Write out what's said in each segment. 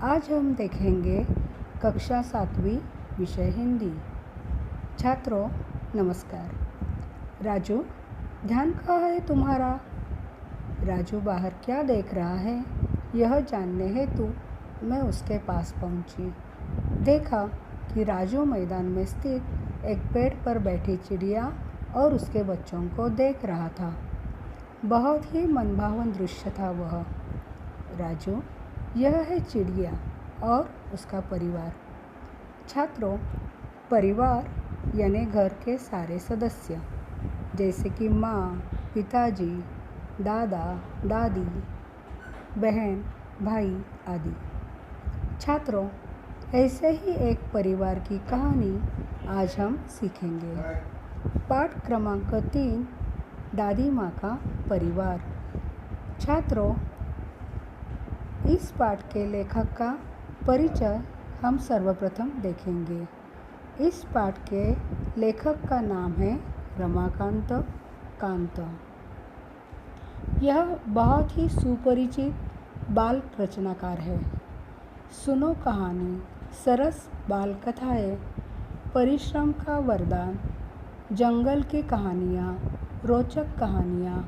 आज हम देखेंगे कक्षा 7वीं विषय हिंदी। छात्रों नमस्कार। राजू, ध्यान कहाँ है तुम्हारा? राजू बाहर क्या देख रहा है, यह जानने हेतु मैं उसके पास पहुंची। देखा कि राजू मैदान में स्थित एक पेड़ पर बैठी चिड़िया और उसके बच्चों को देख रहा था। बहुत ही मनभावन दृश्य था वह। राजू, यह है चिड़िया और उसका परिवार। छात्रों, परिवार यानी घर के सारे सदस्य, जैसे कि माँ, पिताजी, दादा, दादी, बहन, भाई आदि। छात्रों, ऐसे ही एक परिवार की कहानी आज हम सीखेंगे। पाठ क्रमांक 3, दादी माँ का परिवार। छात्रों, इस पाठ के लेखक का परिचय हम सर्वप्रथम देखेंगे। इस पाठ के लेखक का नाम है रमाकांत कांत। यह बहुत ही सुपरिचित बाल रचनाकार है। सुनो कहानी, सरस बाल कथाएँ, परिश्रम का वरदान, जंगल की कहानियाँ, रोचक कहानियाँ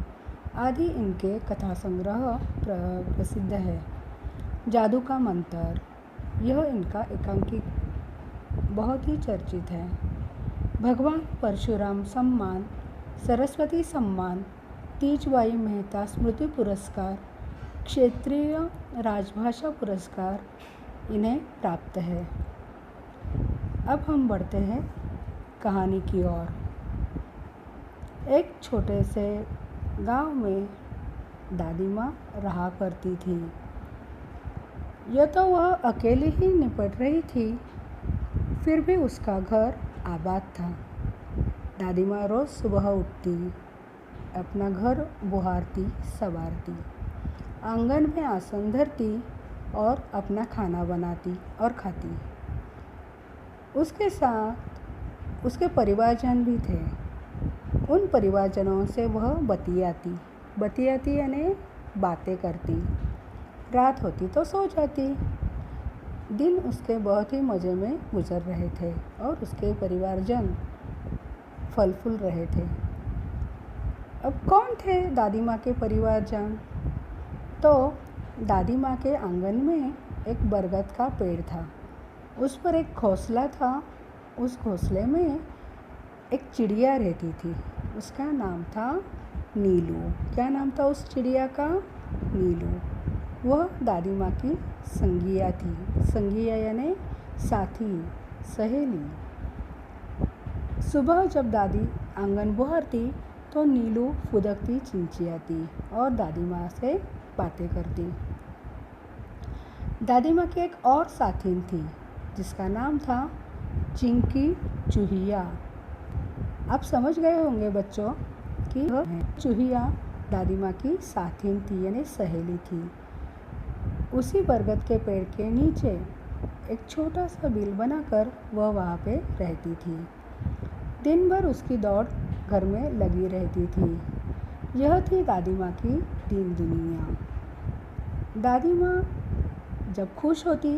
आदि इनके कथा संग्रह प्रसिद्ध है। जादू का मंत्र, यह इनका एकांकिक बहुत ही चर्चित है। भगवान परशुराम सम्मान, सरस्वती सम्मान, तीजबाई मेहता स्मृति पुरस्कार, क्षेत्रीय राजभाषा पुरस्कार इन्हें प्राप्त है। अब हम बढ़ते हैं कहानी की ओर। एक छोटे से गांव में दादी माँ रहा करती थी। यह तो वह अकेली ही निपट रही थी, फिर भी उसका घर आबाद था। दादी माँ रोज़ सुबह उठती, अपना घर बुहारती संवारती, आंगन में आसन धरती और अपना खाना बनाती और खाती। उसके साथ उसके परिवारजन भी थे। उन परिवारजनों से वह बतियाती यानी बातें करती। रात होती तो सो जाती। दिन उसके बहुत ही मज़े में गुजर रहे थे और उसके परिवारजन फल फूल रहे थे। अब कौन थे दादी माँ के परिवारजन? तो दादी माँ के आंगन में एक बरगद का पेड़ था। उस पर एक घोंसला था। उस घोंसले में एक चिड़िया रहती थी। उसका नाम था नीलू। क्या नाम था उस चिड़िया का? नीलू। वह दादी माँ की संगिया थी। संगिया यानी साथी, सहेली। सुबह जब दादी आंगन बुहारती तो नीलू फुदकती चिंचियाती और दादी माँ से बातें करती। दादी माँ की एक और साथीन थी जिसका नाम था चिंकी चूहिया। आप समझ गए होंगे बच्चों कि वह चूहिया दादी माँ की साथीन थी यानी सहेली थी। उसी बरगद के पेड़ के नीचे एक छोटा सा बिल बनाकर वह वहाँ पे रहती थी। दिन भर उसकी दौड़ घर में लगी रहती थी। यह थी दादी माँ की दीन दुनिया। दादी माँ जब खुश होती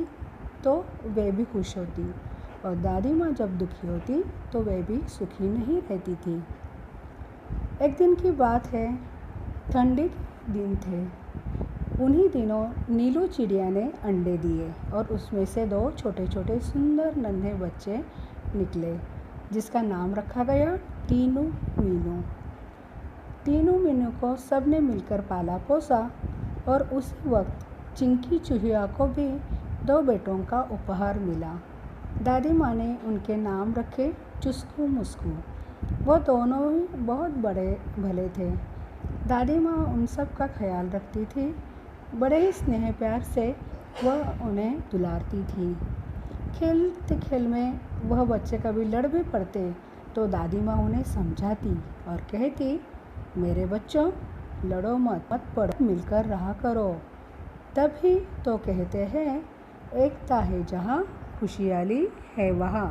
तो वे भी खुश होती और दादी माँ जब दुखी होती तो वे भी सुखी नहीं रहती थी। एक दिन की बात है, ठंडी के दिन थे। उन्हीं दिनों नीलू चिड़िया ने अंडे दिए और उसमें से 2 छोटे छोटे सुंदर नन्हे बच्चे निकले, जिसका नाम रखा गया टीनू मीनू। टीनू मीनू को सबने मिलकर पाला पोसा और उसी वक्त चिंकी चूहिया को भी 2 बेटों का उपहार मिला। दादी माँ ने उनके नाम रखे चुस्कू मुस्कू। वो दोनों ही बहुत बड़े भले थे। दादी माँ उन सब का ख्याल रखती थी। बड़े ही स्नेह प्यार से वह उन्हें दुलारती थी। खेलते खेल में वह बच्चे कभी लड़ भी पड़ते तो दादी माँ उन्हें समझाती और कहती, मेरे बच्चों, लड़ो मत पड़ो, मिलकर रहा करो। तभी तो कहते हैं, एकता है जहाँ खुशहाली है वहाँ।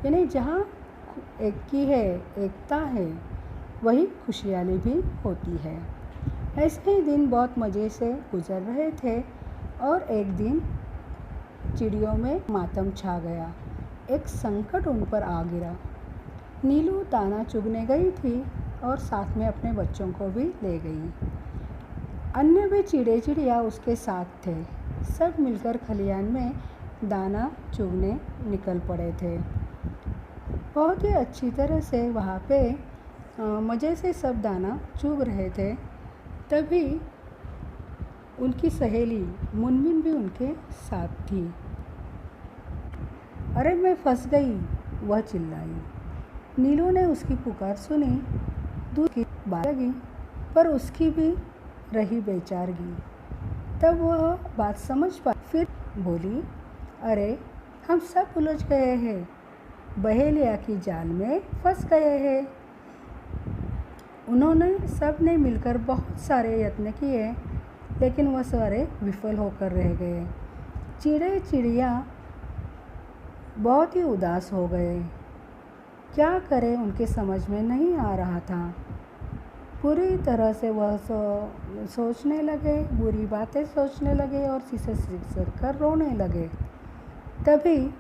यानी जहाँ एक की है, एकता है, वही खुशहाली भी होती है। ऐसे ही दिन बहुत मज़े से गुजर रहे थे और एक दिन चिड़ियों में मातम छा गया। एक संकट उन पर आ गिरा। नीलू दाना चुगने गई थी और साथ में अपने बच्चों को भी ले गई। अन्य भी चिड़े चिड़िया उसके साथ थे। सब मिलकर खलिहान में दाना चुगने निकल पड़े थे। बहुत ही अच्छी तरह से वहाँ पे मज़े से सब दाना चुग रहे थे। तभी उनकी सहेली मुनमुन भी उनके साथ थी। अरे मैं फंस गई, वह चिल्लाई। नीलू ने उसकी पुकार सुनी। दूध की बात लगी, पर उसकी भी रही बेचारगी। तब वह बात समझ पाई, फिर बोली, अरे हम सब उलझ गए हैं, बहेलिया की जाल में फंस गए हैं। उन्होंने सब ने मिलकर बहुत सारे यत्न किए, लेकिन वह सारे विफल होकर रह गए। चिड़े चिड़िया बहुत ही उदास हो गए। क्या करें उनके समझ में नहीं आ रहा था। पूरी तरह से वह सोचने लगे, बुरी बातें सोचने लगे और सिसक कर रोने लगे। तभी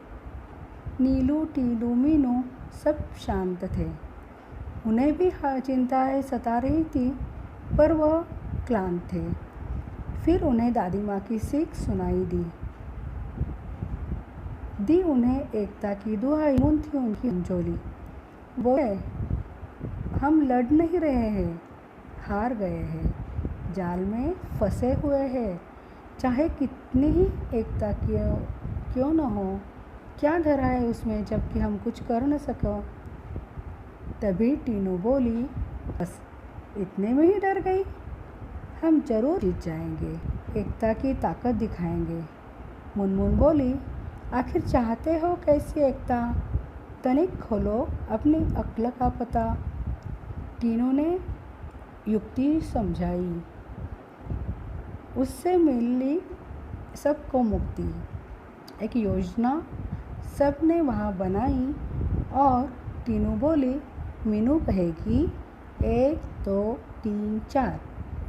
नीलू टीलू मीनू सब शांत थे। उन्हें भी चिंताएं सता रही थी, पर वह क्लांत थे। फिर उन्हें दादी माँ की सीख सुनाई दी उन्हें एकता की दुहाई। मुन थी उनकी अंजोली। बोले, हम लड़ नहीं रहे हैं, हार गए हैं, जाल में फंसे हुए हैं। चाहे कितनी ही एकता क्यों न हो, क्या धरा है उसमें जबकि हम कुछ कर न सको। तभी टीनू बोली, बस इतने में ही डर गई, हम जरूर जीत जाएंगे, एकता की ताकत दिखाएंगे। मुनमुन बोली, आखिर चाहते हो कैसी एकता? तनिक खोलो अपनी अक्ल का पता। टीनू ने युक्ति समझाई। उससे मिली सबको मुक्ति। एक योजना सब ने वहाँ बनाई और टीनू बोली, मीनू कहेगी 1 2 3 4,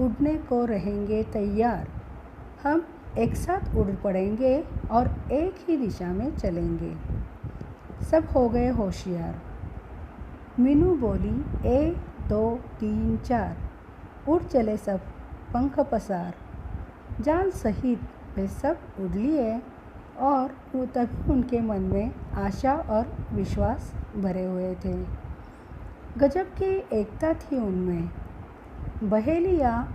उड़ने को रहेंगे तैयार। हम एक साथ उड़ पड़ेंगे और एक ही दिशा में चलेंगे। सब हो गए होशियार। मीनू बोली 1 2 3 4, उड़ चले सब पंख पसार। जाल सहित वे सब उड़ लिए और तभी उनके मन में आशा और विश्वास भरे हुए थे। गजब की एकता थी उनमें। बहेलिया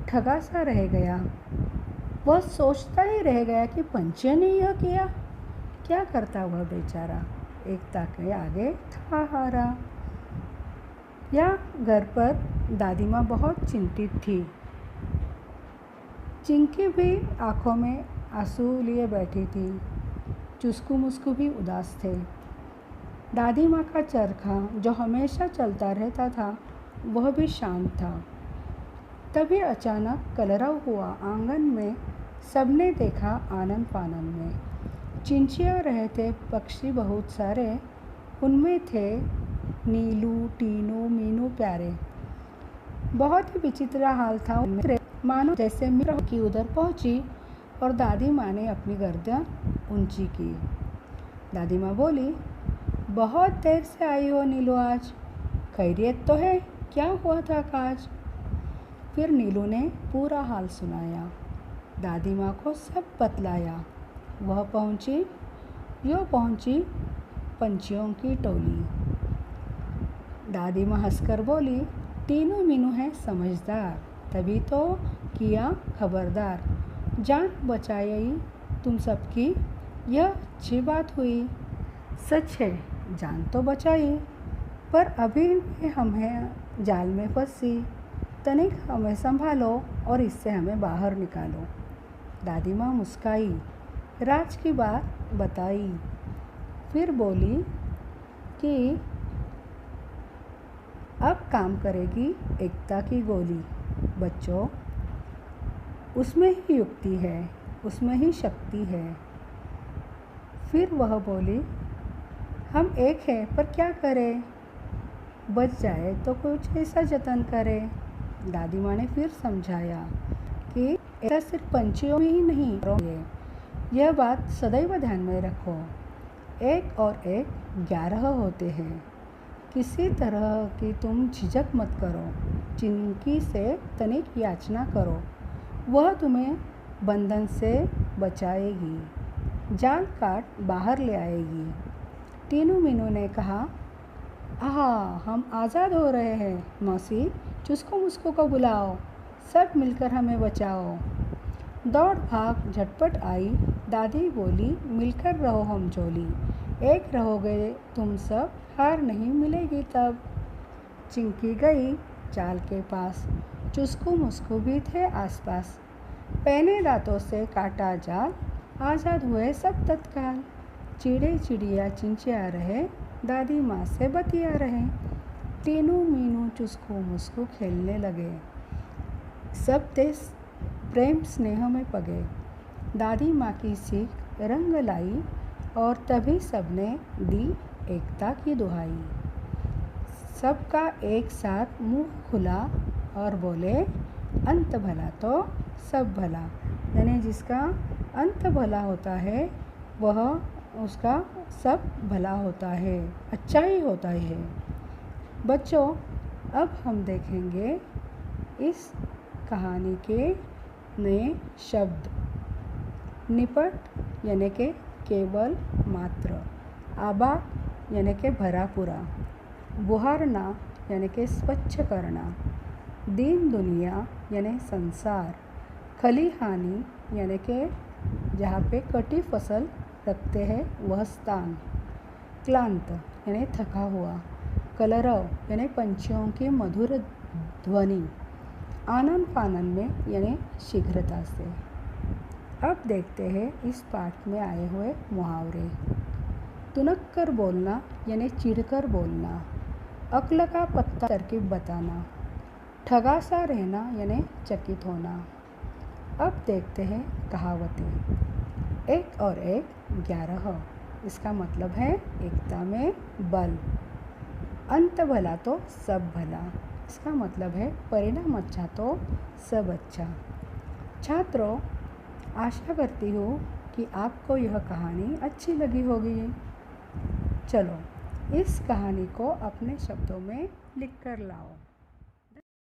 ठगा सा रह गया। वह सोचता ही रह गया कि पंछियों ने यह किया। क्या करता वह बेचारा, एकता के आगे था हारा। या घर पर दादी माँ बहुत चिंतित थी। चिंकी भी आंखों में आंसू लिए बैठी थी। चुस्कू मुस्कू भी उदास थे। दादी माँ का चरखा जो हमेशा चलता रहता था, वह भी शांत था। तभी अचानक कलरव हुआ। आंगन में सबने देखा आनन फानन में चिंचिया रहे थे पक्षी बहुत सारे। उनमें थे नीलू टीनू मीनू प्यारे। बहुत ही विचित्र हाल था। मानो जैसे मित्र की उधर पहुंची और दादी माँ ने अपनी गर्दन ऊंची की। दादी माँ बोली, बहुत देर से आई हो नीलू, आज खैरियत तो है? क्या हुआ था काज? फिर नीलू ने पूरा हाल सुनाया। दादी माँ को सब बतलाया। वह पहुंची पंछियों की टोली। दादी माँ हंसकर बोली, टीनू मीनू है समझदार, तभी तो किया खबरदार। जान बचाई तुम सबकी, यह अच्छी बात हुई। सच है, जान तो बचाई, पर अभी हमें जाल में फंसी। तनिक हमें संभालो और इससे हमें बाहर निकालो। दादी माँ मुस्काई, राज की बात बताई। फिर बोली कि अब काम करेगी एकता की गोली। बच्चों, उसमें ही युक्ति है, उसमें ही शक्ति है। फिर वह बोली, हम एक हैं, पर क्या करें? बच जाए तो कुछ ऐसा जतन करें। दादी माँ ने फिर समझाया कि ऐसा सिर्फ पंछियों में ही नहीं है, यह बात सदैव ध्यान में रखो। 1 और 1 11 होते हैं। किसी तरह की तुम झिझक मत करो। चिंकी से तनिक याचना करो, वह तुम्हें बंधन से बचाएगी, जाल काट बाहर ले आएगी। टीनू मीनू ने कहा, आहा, हम आज़ाद हो रहे हैं। मौसी, चुस्को मुस्को को बुलाओ, सब मिलकर हमें बचाओ। दौड़ भाग झटपट आई। दादी बोली, मिलकर रहो हम जोली, एक रहोगे तुम सब, हार नहीं मिलेगी तब। चिंकी गई जाल के पास, चुस्कू मुस्कू भी थे आसपास। पैने दांतों से काटा जाल, आज़ाद हुए सब तत्काल। चिड़े चिड़िया चिंचिया रहे, दादी माँ से बतिया रहे। टीनू मीनू चुस्कू मुस्कू खेलने लगे। सब देश प्रेम स्नेह में पगे। दादी माँ की सीख रंग लाई और तभी सबने दी एकता की दुहाई। सबका एक साथ मुंह खुला और बोले, अंत भला तो सब भला। यानी जिसका अंत भला होता है वह उसका सब भला होता है, अच्छा ही होता है। बच्चों, अब हम देखेंगे इस कहानी के नए शब्द। निपट यानी कि केवल मात्र, आबा यानी कि भरा पूरा, बुहारना यानी कि स्वच्छ करना, दीन दुनिया यानी संसार, खलिहानी यानी कि जहाँ पे कटी फसल रखते हैं वह स्थान, क्लांत यानी थका हुआ, कलरव यानी पंछियों की मधुर ध्वनि, आनन फानन में यानी शीघ्रता से। अब देखते हैं इस पाठ में आए हुए मुहावरे। तुनक कर बोलना यानी चिढ़कर बोलना, अक्ल का पत्ता तरकीब बताना, ठगा सा रहना यानी चकित होना। अब देखते हैं कहावतें। 1 और 1 11, इसका मतलब है एकता में बल। अंत भला तो सब भला, इसका मतलब है परिणाम अच्छा तो सब अच्छा। छात्रों, आशा करती हूँ कि आपको यह कहानी अच्छी लगी होगी। चलो, इस कहानी को अपने शब्दों में लिख कर लाओ।